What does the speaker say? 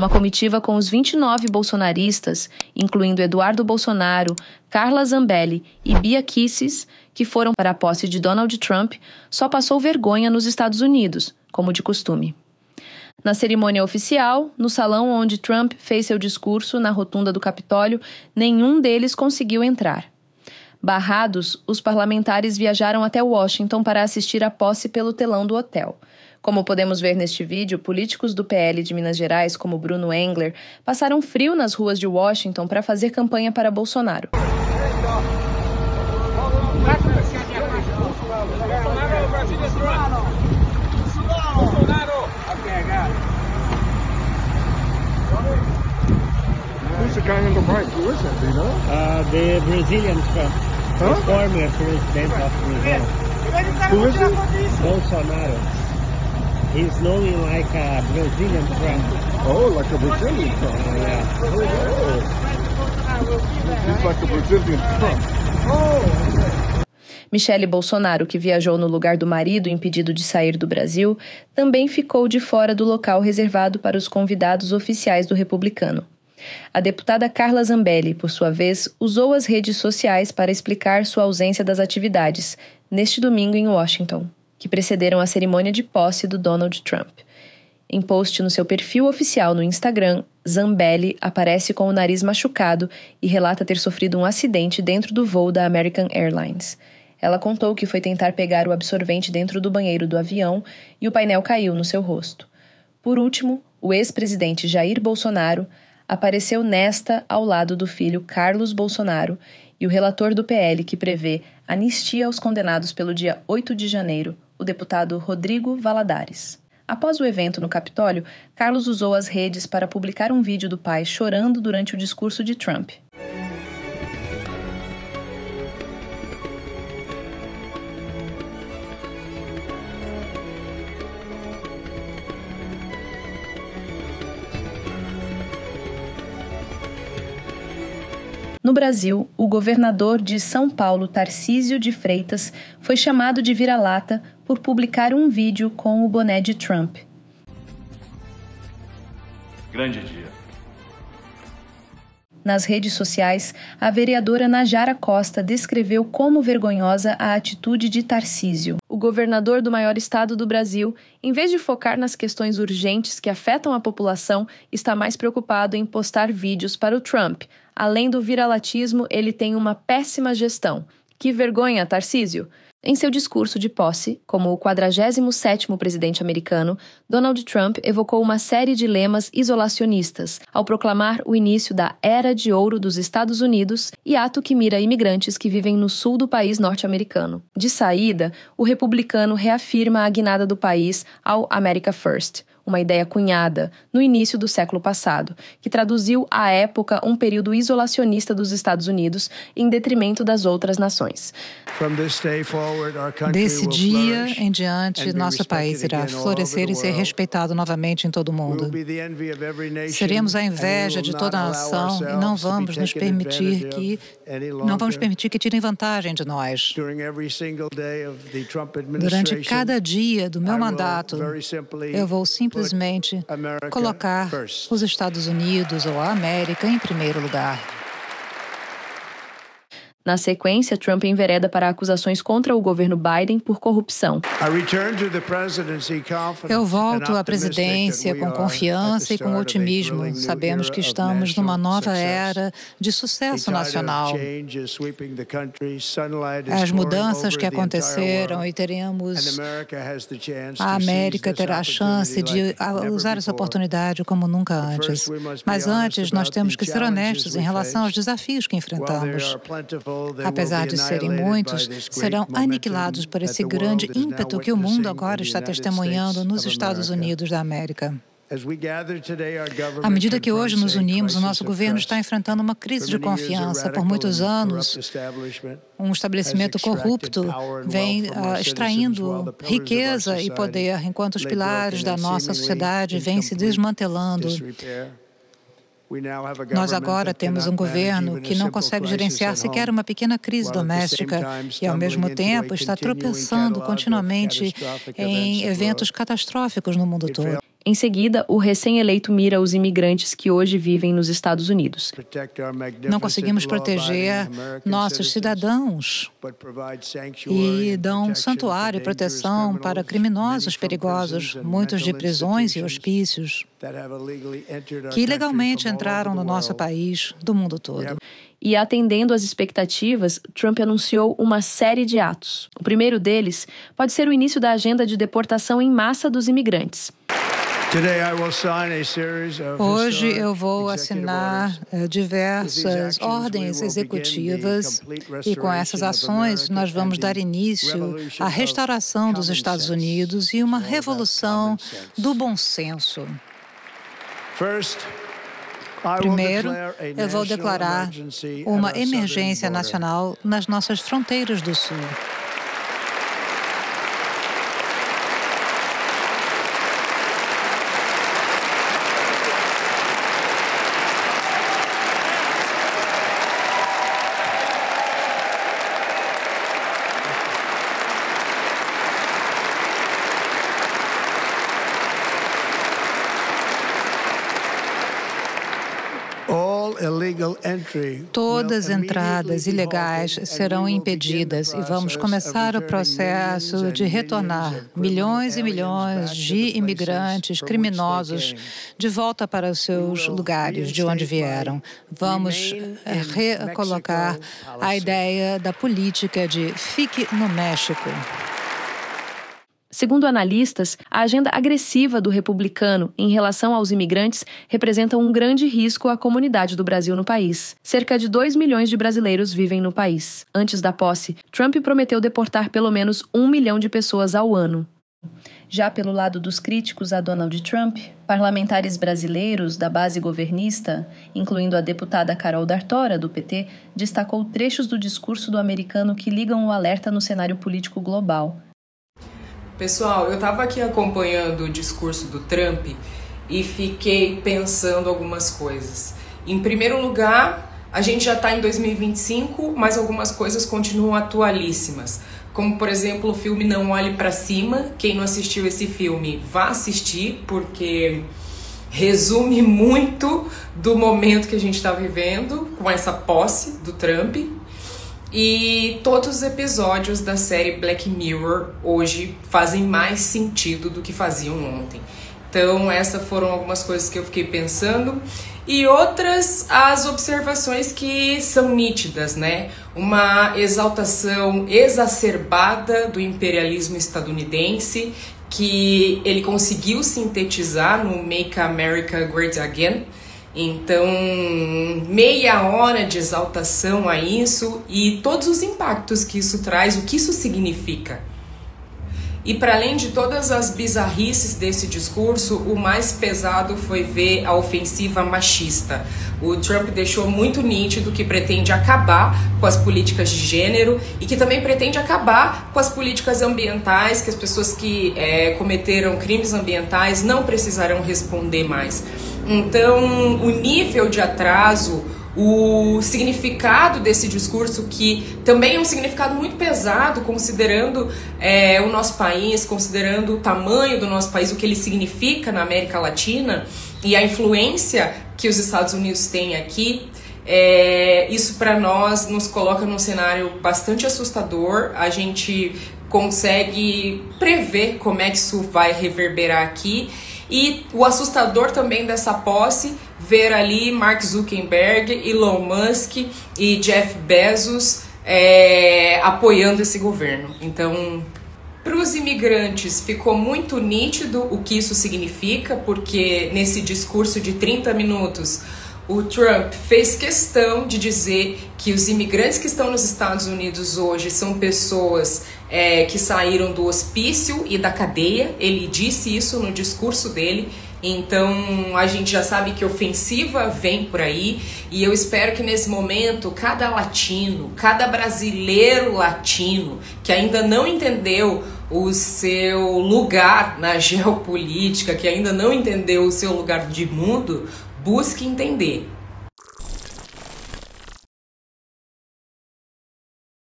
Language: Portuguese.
Uma comitiva com os 29 bolsonaristas, incluindo Eduardo Bolsonaro, Carla Zambelli e Bia Kicis, que foram para a posse de Donald Trump, só passou vergonha nos Estados Unidos, como de costume. Na cerimônia oficial, no salão onde Trump fez seu discurso na rotunda do Capitólio, nenhum deles conseguiu entrar. Barrados, os parlamentares viajaram até Washington para assistir à posse pelo telão do hotel. Como podemos ver neste vídeo, políticos do PL de Minas Gerais, como Bruno Engler, passaram frio nas ruas de Washington para fazer campanha para Bolsonaro. Who's the guy in the white? Who is that, do you know? The Brazilian Trump, the former president of Brazil. Who is it? Bolsonaro. He's known like a Brazilian Trump. Oh, like a Brazilian Trump. Yeah. He's like a Brazilian Trump. Oh. Michele Bolsonaro, que viajou no lugar do marido impedido de sair do Brasil, também ficou de fora do local reservado para os convidados oficiais do republicano. A deputada Carla Zambelli, por sua vez, usou as redes sociais para explicar sua ausência das atividades, neste domingo em Washington, que precederam a cerimônia de posse do Donald Trump. Em post no seu perfil oficial no Instagram, Zambelli aparece com o nariz machucado e relata ter sofrido um acidente dentro do voo da American Airlines. Ela contou que foi tentar pegar o absorvente dentro do banheiro do avião e o painel caiu no seu rosto. Por último, o ex-presidente Jair Bolsonaro apareceu nesta ao lado do filho Carlos Bolsonaro e o relator do PL que prevê anistia aos condenados pelo dia 8 de janeiro, o deputado Rodrigo Valadares. Após o evento no Capitólio, Carlos usou as redes para publicar um vídeo do pai chorando durante o discurso de Trump. No Brasil, o governador de São Paulo, Tarcísio de Freitas, foi chamado de vira-lata por publicar um vídeo com o boné de Trump. Grande dia. Nas redes sociais, a vereadora Najara Costa descreveu como vergonhosa a atitude de Tarcísio. O governador do maior estado do Brasil, em vez de focar nas questões urgentes que afetam a população, está mais preocupado em postar vídeos para o Trump. Além do viralatismo, ele tem uma péssima gestão. Que vergonha, Tarcísio! Em seu discurso de posse, como o 47º presidente americano, Donald Trump evocou uma série de lemas isolacionistas, ao proclamar o início da Era de Ouro dos Estados Unidos e ato que mira imigrantes que vivem no sul do país norte-americano. De saída, o republicano reafirma a guinada do país ao America First, uma ideia cunhada no início do século passado, que traduziu à época um período isolacionista dos Estados Unidos em detrimento das outras nações. Desse dia em diante, nosso país irá florescer e ser respeitado novamente em todo o mundo. Seremos a inveja de toda a nação e não vamos permitir que tirem vantagem de nós. Durante cada dia do meu mandato, eu vou simplesmente colocar os Estados Unidos ou a América em primeiro lugar. Na sequência, Trump envereda para acusações contra o governo Biden por corrupção. Eu volto à presidência com confiança e com otimismo. Sabemos que estamos numa nova era de sucesso nacional. As mudanças que aconteceram e a América terá a chance de usar essa oportunidade como nunca antes. Mas antes, nós temos que ser honestos em relação aos desafios que enfrentamos. Apesar de serem muitos, serão aniquilados por esse grande ímpeto que o mundo agora está testemunhando nos Estados Unidos da América. À medida que hoje nos unimos, o nosso governo está enfrentando uma crise de confiança. Por muitos anos, um estabelecimento corrupto vem extraindo riqueza e poder, enquanto os pilares da nossa sociedade vêm se desmantelando. Nós agora temos um governo que não consegue gerenciar sequer uma pequena crise doméstica e, ao mesmo tempo, está tropeçando continuamente em eventos catastróficos no mundo todo. Em seguida, o recém-eleito mira os imigrantes que hoje vivem nos Estados Unidos. Não conseguimos proteger nossos cidadãos e dão santuário e proteção para criminosos perigosos, muitos de prisões e hospícios, que ilegalmente entraram no nosso país, do mundo todo. E atendendo às expectativas, Trump anunciou uma série de atos. O primeiro deles pode ser o início da agenda de deportação em massa dos imigrantes. Hoje eu vou assinar diversas ordens executivas e com essas ações nós vamos dar início à restauração dos Estados Unidos e uma revolução do bom senso. Primeiro, eu vou declarar uma emergência nacional nas nossas fronteiras do Sul. Todas as entradas ilegais serão impedidas e vamos começar o processo de retornar milhões e milhões de imigrantes criminosos de volta para os seus lugares de onde vieram. Vamos recolocar a ideia da política de fique no México. Segundo analistas, a agenda agressiva do republicano em relação aos imigrantes representa um grande risco à comunidade do Brasil no país. Cerca de 2 milhões de brasileiros vivem no país. Antes da posse, Trump prometeu deportar pelo menos 1 milhão de pessoas ao ano. Já pelo lado dos críticos a Donald Trump, parlamentares brasileiros da base governista, incluindo a deputada Carol D'Artora, do PT, destacou trechos do discurso do americano que ligam o alerta no cenário político global. Pessoal, eu estava aqui acompanhando o discurso do Trump e fiquei pensando algumas coisas. Em primeiro lugar, a gente já está em 2025, mas algumas coisas continuam atualíssimas. Como, por exemplo, o filme Não Olhe Pra Cima. Quem não assistiu esse filme, vá assistir, porque resume muito do momento que a gente está vivendo com essa posse do Trump. E todos os episódios da série Black Mirror hoje fazem mais sentido do que faziam ontem. Então, essas foram algumas coisas que eu fiquei pensando. E outras, as observações que são nítidas, né? Uma exaltação exacerbada do imperialismo estadunidense, que ele conseguiu sintetizar no Make America Great Again. Então, meia hora de exaltação a isso e todos os impactos que isso traz, o que isso significa. E para além de todas as bizarrices desse discurso, o mais pesado foi ver a ofensiva machista. O Trump deixou muito nítido que pretende acabar com as políticas de gênero e que também pretende acabar com as políticas ambientais, que as pessoas que cometeram crimes ambientais não precisarão responder mais. Então, o nível de atraso, o significado desse discurso, que também é um significado muito pesado, considerando o nosso país, considerando o tamanho do nosso país, o que ele significa na América Latina e a influência que os Estados Unidos têm aqui, isso para nós nos coloca num cenário bastante assustador. A gente consegue prever como é que isso vai reverberar aqui. E o assustador também dessa posse, ver ali Mark Zuckerberg, Elon Musk e Jeff Bezos apoiando esse governo. Então, para os imigrantes ficou muito nítido o que isso significa, porque nesse discurso de 30 minutos, o Trump fez questão de dizer que os imigrantes que estão nos Estados Unidos hoje são pessoas que saíram do hospício e da cadeia. Ele disse isso no discurso dele. Então a gente já sabe que ofensiva vem por aí, e eu espero que nesse momento cada latino, cada brasileiro latino que ainda não entendeu o seu lugar na geopolítica, que ainda não entendeu o seu lugar de mundo, busque entender.